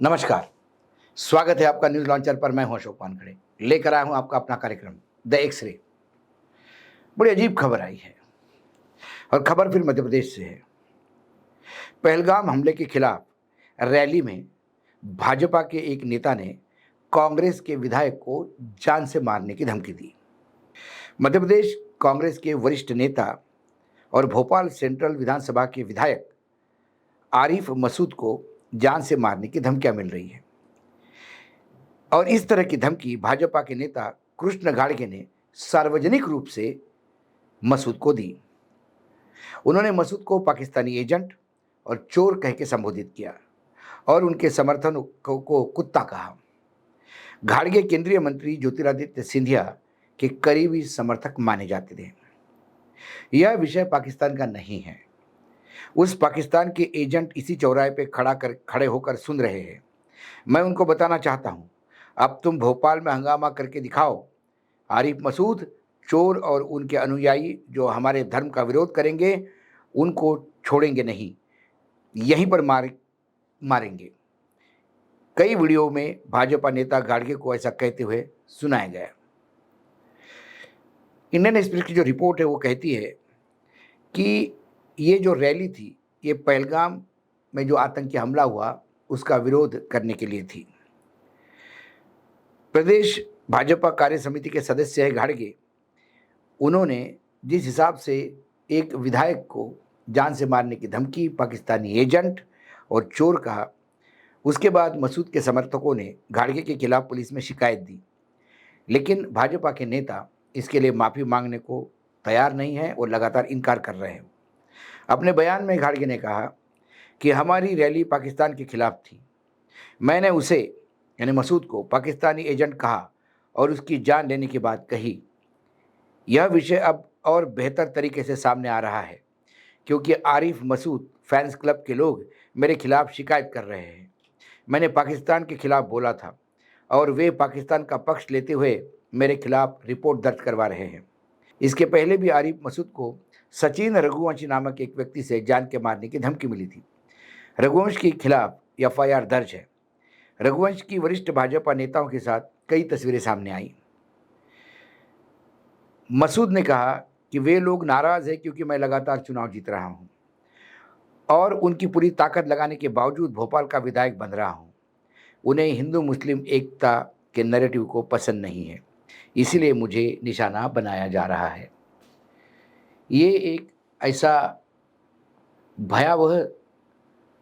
नमस्कार। स्वागत है आपका न्यूज़ लॉन्चर पर। मैं हूं अशोक वानखड़े, लेकर आया हूं आपका अपना कार्यक्रम द एक्स-रे। बड़ी अजीब खबर आई है और खबर फिर मध्य प्रदेश से है। पहलगाम हमले के खिलाफ रैली में भाजपा के एक नेता ने कांग्रेस के विधायक को जान से मारने की धमकी दी। मध्य प्रदेश कांग्रेस के वरिष्ठ नेता और भोपाल सेंट्रल विधानसभा के विधायक आरिफ मसूद को जान से मारने की धमकियां मिल रही हैं और इस तरह की धमकी भाजपा के नेता कृष्ण गाड़गे ने सार्वजनिक रूप से मसूद को दी। उन्होंने मसूद को पाकिस्तानी एजेंट और चोर कह के संबोधित किया और उनके समर्थन को कुत्ता कहा। गाड़गे केंद्रीय मंत्री ज्योतिरादित्य सिंधिया के करीबी समर्थक माने जाते थे। यह विषय पाकिस्तान का नहीं है। उस पाकिस्तान के एजेंट इसी चौराहे पे खड़े होकर सुन रहे हैं। मैं उनको बताना चाहता हूं, अब तुम भोपाल में हंगामा करके दिखाओ। आरिफ मसूद चोर और उनके अनुयायी जो हमारे धर्म का विरोध करेंगे उनको छोड़ेंगे नहीं, यहीं पर मारेंगे। कई वीडियो में भाजपा नेता गाड़गे को ऐसा कहते हुए सुनाया गया। इंडियन एक्सप्रेस की जो रिपोर्ट है वो कहती है कि ये जो रैली थी ये पहलगाम में जो आतंकी हमला हुआ उसका विरोध करने के लिए थी। प्रदेश भाजपा कार्य समिति के सदस्य है गाड़गे। उन्होंने जिस हिसाब से एक विधायक को जान से मारने की धमकी, पाकिस्तानी एजेंट और चोर कहा, उसके बाद मसूद के समर्थकों ने गाड़गे के खिलाफ पुलिस में शिकायत दी। लेकिन भाजपा के नेता इसके लिए माफ़ी मांगने को तैयार नहीं है और लगातार इनकार कर रहे हैं। अपने बयान में गाड़गे ने कहा कि हमारी रैली पाकिस्तान के खिलाफ थी। मैंने उसे यानी मसूद को पाकिस्तानी एजेंट कहा और उसकी जान लेने की बात कही। यह विषय अब और बेहतर तरीके से सामने आ रहा है क्योंकि आरिफ मसूद फैंस क्लब के लोग मेरे खिलाफ शिकायत कर रहे हैं। मैंने पाकिस्तान के खिलाफ बोला था और वे पाकिस्तान का पक्ष लेते हुए मेरे खिलाफ रिपोर्ट दर्ज करवा रहे हैं। इसके पहले भी आरिफ मसूद को सचिन रघुवंशी नामक एक व्यक्ति से जान के मारने की धमकी मिली थी। रघुवंश के खिलाफ एफआईआर दर्ज है। रघुवंश की वरिष्ठ भाजपा नेताओं के साथ कई तस्वीरें सामने आई। मसूद ने कहा कि वे लोग नाराज़ हैं क्योंकि मैं लगातार चुनाव जीत रहा हूं और उनकी पूरी ताकत लगाने के बावजूद भोपाल का विधायक बन रहा हूं। उन्हें हिंदू मुस्लिम एकता के नैरेटिव को पसंद नहीं है, इसीलिए मुझे निशाना बनाया जा रहा है। ये एक ऐसा भयावह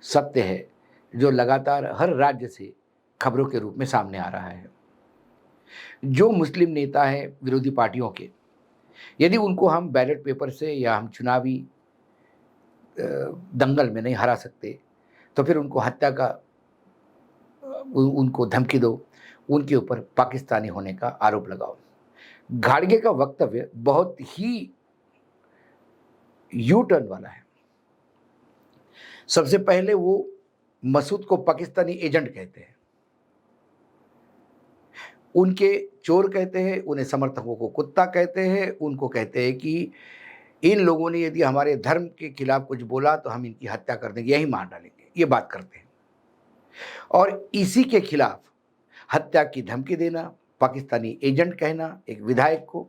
सत्य है जो लगातार हर राज्य से खबरों के रूप में सामने आ रहा है। जो मुस्लिम नेता हैं विरोधी पार्टियों के, यदि उनको हम बैलेट पेपर से या हम चुनावी दंगल में नहीं हरा सकते तो फिर उनको हत्या का उनको धमकी दो, उनके ऊपर पाकिस्तानी होने का आरोप लगाओ। गाड़गे का वक्तव्य बहुत ही यू टर्न वाला है। सबसे पहले वो मसूद को पाकिस्तानी एजेंट कहते हैं, उनके चोर कहते हैं, उन्हें समर्थकों को कुत्ता कहते हैं, उनको कहते हैं कि इन लोगों ने यदि हमारे धर्म के खिलाफ कुछ बोला तो हम इनकी हत्या कर देंगे, यही मार डालेंगे, ये बात करते हैं। और इसी के खिलाफ हत्या की धमकी देना, पाकिस्तानी एजेंट कहना एक विधायक को,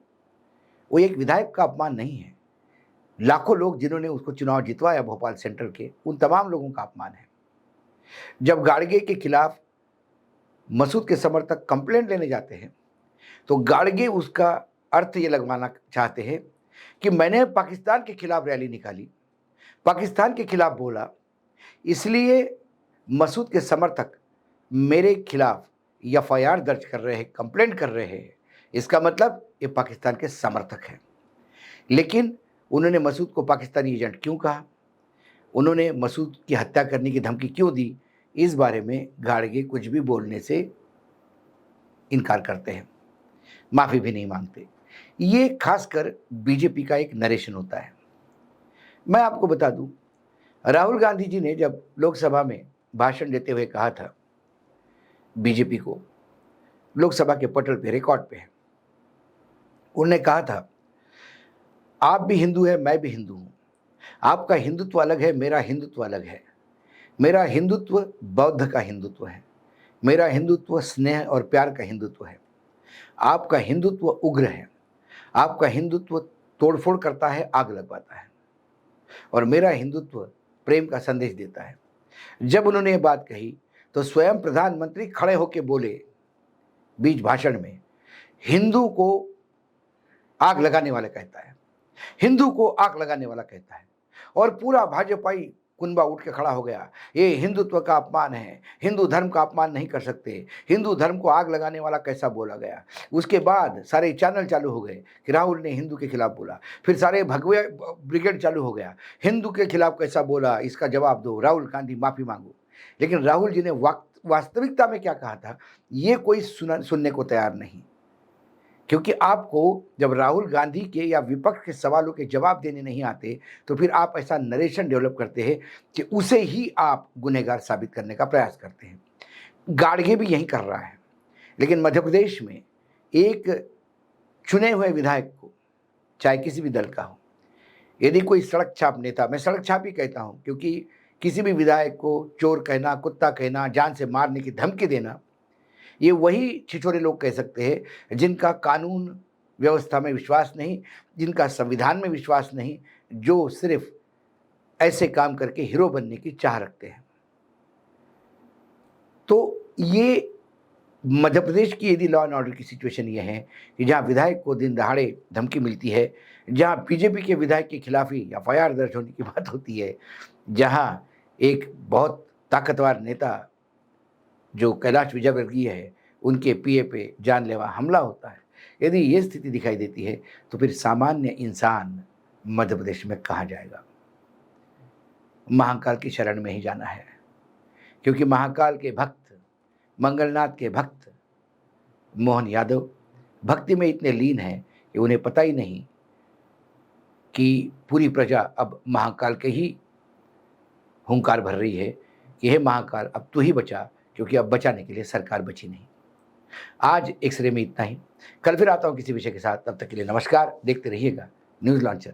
वो एक विधायक का अपमान नहीं है, लाखों लोग जिन्होंने उसको चुनाव जितवाया भोपाल सेंट्रल के, उन तमाम लोगों का अपमान है। जब गाड़गे के खिलाफ मसूद के समर्थक कंप्लेंट लेने जाते हैं तो गाड़गे उसका अर्थ ये लगवाना चाहते हैं कि मैंने पाकिस्तान के खिलाफ रैली निकाली, पाकिस्तान के खिलाफ बोला, इसलिए मसूद के समर्थक मेरे खिलाफ एफआईआर दर्ज कर रहे हैं, कंप्लेंट कर रहे हैं। इसका मतलब ये पाकिस्तान के समर्थक हैं। लेकिन उन्होंने मसूद को पाकिस्तानी एजेंट क्यों कहा, उन्होंने मसूद की हत्या करने की धमकी क्यों दी, इस बारे में गाड़गे कुछ भी बोलने से इनकार करते हैं, माफ़ी भी नहीं मांगते। ये खासकर बीजेपी का एक नरेशन होता है। मैं आपको बता दूं, राहुल गांधी जी ने जब लोकसभा में भाषण देते हुए कहा था बीजेपी को, लोकसभा के पटल पे रिकॉर्ड पे है, उन्होंने कहा था आप भी हिंदू है, मैं भी हिंदू हूं, आपका हिंदुत्व अलग है, मेरा हिंदुत्व अलग है। मेरा हिंदुत्व बौद्ध का हिंदुत्व है, मेरा हिंदुत्व स्नेह और प्यार का हिंदुत्व है। आपका हिंदुत्व उग्र है। आपका हिंदुत्व तोड़फोड़ करता है, आग लगवाता है। और मेरा हिंदुत्व प्रेम का संदेश देता है। जब उन्होंने ये बात कही तो स्वयं प्रधानमंत्री खड़े होकर बोले बीच भाषण में, हिंदू को आग लगाने वाला कहता है, हिंदू को आग लगाने वाला कहता है। और पूरा भाजपाई कुनबा उठ के खड़ा हो गया, ये हिंदुत्व का अपमान है, हिंदू धर्म का अपमान नहीं कर सकते, हिंदू धर्म को आग लगाने वाला कैसा बोला गया। उसके बाद सारे चैनल चालू हो गए कि राहुल ने हिंदू के खिलाफ बोला, फिर सारे भगवे ब्रिगेड चालू हो गया, हिंदू के खिलाफ कैसा बोला, इसका जवाब दो, राहुल गांधी माफी मांगो। लेकिन राहुल जी ने वास्तविकता में क्या कहा था, ये कोई सुनने को तैयार नहीं। क्योंकि आपको जब राहुल गांधी के या विपक्ष के सवालों के जवाब देने नहीं आते, तो फिर आप ऐसा नरेशन डेवलप करते हैं कि उसे ही आप गुनहगार साबित करने का प्रयास करते हैं। गाड़गे भी यही कर रहा है। लेकिन मध्य प्रदेश में एक चुने हुए विधायक को, चाहे किसी भी दल का हो, यदि कोई सड़क छाप नेता, मैं सड़क छाप ही कहता हूँ क्योंकि किसी भी विधायक को चोर कहना, कुत्ता कहना, जान से मारने की धमकी देना, ये वही छिछोरे लोग कह सकते हैं जिनका कानून व्यवस्था में विश्वास नहीं, जिनका संविधान में विश्वास नहीं, जो सिर्फ ऐसे काम करके हीरो बनने की चाह रखते हैं। तो ये मध्य प्रदेश की यदि लॉ एंड ऑर्डर की सिचुएशन ये है कि जहाँ विधायक को दिन दहाड़े धमकी मिलती है, जहाँ बीजेपी के विधायक के खिलाफ ही एफआईआर दर्ज होने की बात होती है, जहाँ एक बहुत ताकतवर नेता जो कैलाश विजयवर्गीय है, उनके पीए पे जानलेवा हमला होता है, यदि ये स्थिति दिखाई देती है तो फिर सामान्य इंसान मध्य प्रदेश में कहाँ जाएगा। महाकाल की शरण में ही जाना है, क्योंकि महाकाल के भक्त, मंगलनाथ के भक्त मोहन यादव भक्ति में इतने लीन हैं कि उन्हें पता ही नहीं कि पूरी प्रजा अब महाकाल के ही हुंकार भर रही है कि हे महाकाल अब तू ही बचा, क्योंकि अब बचाने के लिए सरकार बची नहीं। आज एक्सरे में इतना ही। कल फिर आता हूँ किसी विषय के साथ, तब तक के लिए नमस्कार। देखते रहिएगा न्यूज़ लॉन्चर।